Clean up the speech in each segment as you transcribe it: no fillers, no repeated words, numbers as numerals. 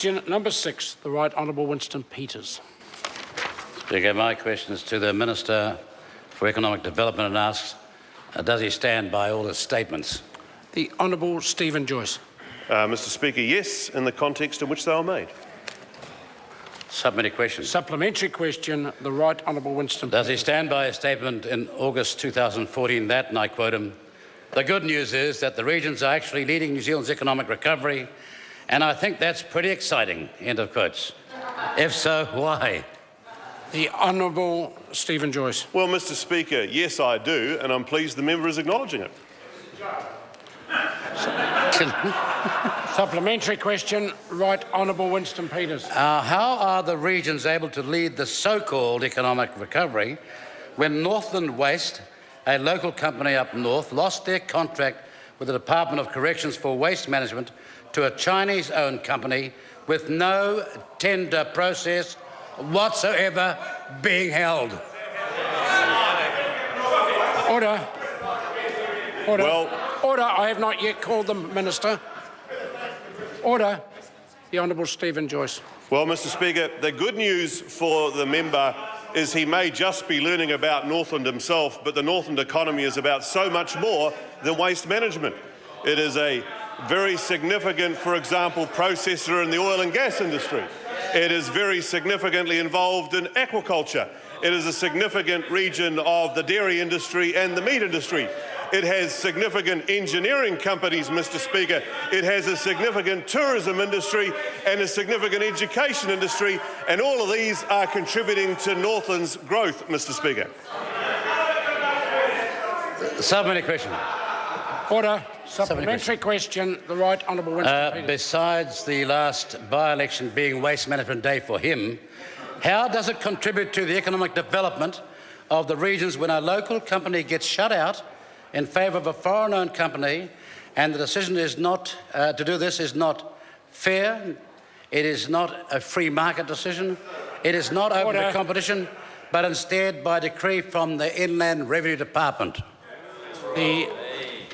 Number 6, the Right Honourable Winston Peters. Speaker, my question is to the Minister for Economic Development and asks, does he stand by all his statements? The Honourable Stephen Joyce. Mr. Speaker, yes, in the context in which they were made. Supplementary question. Supplementary question, the Right Honourable Winston Does he Peters. stand by his statement in August 2014 that, and I quote him, "The good news is that the regions are actually leading New Zealand's economic recovery, and I think that's pretty exciting," end of quotes. If so, why? The Honourable Stephen Joyce. Well, Mr. Speaker, yes, I do, and I'm pleased the member is acknowledging it. Supplementary question, Right Honourable Winston Peters. How are the regions able to lead the so-called economic recovery when Northland Waste, a local company up north, lost their contract with the Department of Corrections for waste management to a Chinese-owned company with no tender process whatsoever being held? Order. Order. Well, Order. I have not yet called the Minister. Order. The Honourable Stephen Joyce. well, Mr. Speaker, the good news for the member is he may just be learning about Northland himself, but the Northland economy is about so much more than waste management. It is a very significant, for example, processor in the oil and gas industry. It is very significantly involved in aquaculture. It is a significant region of the dairy industry and the meat industry. It has significant engineering companies, Mr. Speaker. It has a significant tourism industry and a significant education industry, and all of these are contributing to Northland's growth, Mr. Speaker. Supplementary question. Order. Supplementary question, the Right Honourable Winston Peters. Besides the last by-election being Waste Management Day for him, how does it contribute to the economic development of the regions when a local company gets shut out in favour of a foreign-owned company, and the decision is not to do this is not fair, it is not a free market decision, it is not open to competition, but instead by decree from the Inland Revenue Department? The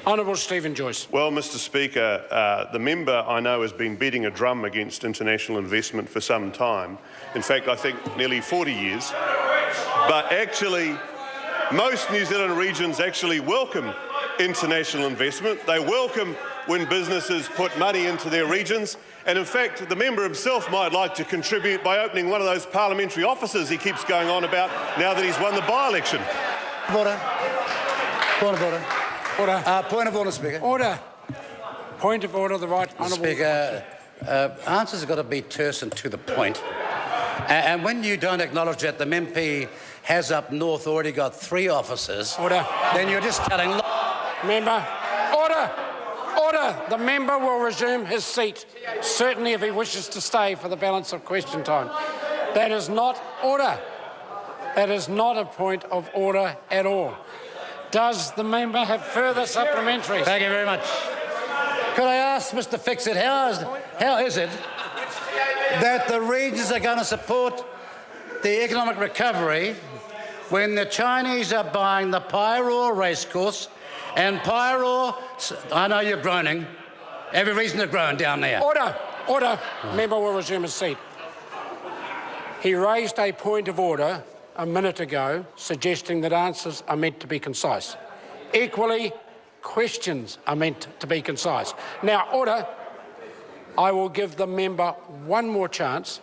Honourable Stephen Joyce. Well, Mr. Speaker, the member I know has been beating a drum against international investment for some time. In fact, I think nearly 40 years. But actually, most New Zealand regions actually welcome international investment. They welcome when businesses put money into their regions. And in fact, the member himself might like to contribute by opening one of those parliamentary offices he keeps going on about now that he's won the by-election. Order. Point of order. Order. Point of order, Speaker. Order. Point of order, the Right Honourable. Speaker, answers have got to be terse and to the point. And when you don't acknowledge that the MP has up north already got 3 offices, Order. then you're just telling... Member. Order. Order. The member will resume his seat, certainly if he wishes to stay for the balance of question time. That is not order. That is not a point of order at all. Does the member have further supplementaries? Thank you very much. Could I ask Mr Fixit, how is it that the regions are going to support the economic recovery when the Chinese are buying the Pyro racecourse and Pyro... I know you're groaning. Every reason to groan down there. Order. Order. Member will resume his seat. He raised a point of order a minute ago, suggesting that answers are meant to be concise. Equally, questions are meant to be concise. Now, order. I will give the member one more chance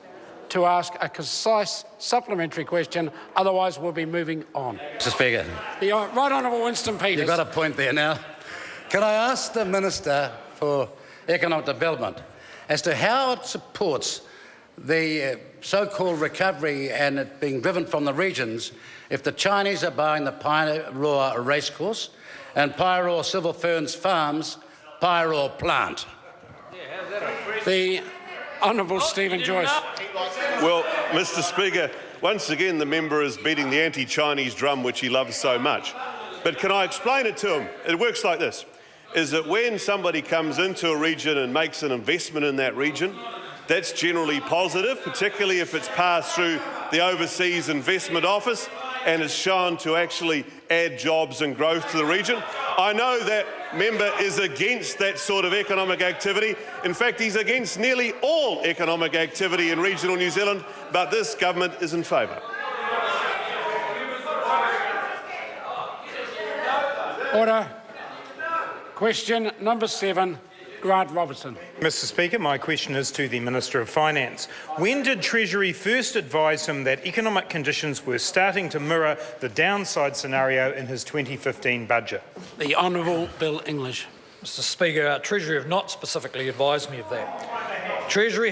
to ask a concise supplementary question, otherwise we'll be moving on. Mr Speaker. The Right Honourable Winston Peters. You've got a point there now. Can I ask the Minister for Economic Development as to how it supports the so-called recovery and it being driven from the regions if the Chinese are buying the Pyro racecourse and Pyro Silver Ferns Farms Pyro plant? The Honourable Stephen Joyce. Well, Mr. Speaker, once again the member is beating the anti-Chinese drum which he loves so much. But can I explain it to him? It works like this, is that when somebody comes into a region and makes an investment in that region, that's generally positive, particularly if it's passed through the Overseas Investment Office and is shown to actually add jobs and growth to the region. I know that member is against that sort of economic activity. In fact, he's against nearly all economic activity in regional New Zealand, but this government is in favour. Order. Question number 7, Grant Robertson. Mr Speaker, my question is to the Minister of Finance. When did Treasury first advise him that economic conditions were starting to mirror the downside scenario in his 2015 budget? The Honourable Bill English. Mr Speaker, Treasury have not specifically advised me of that. Treasury have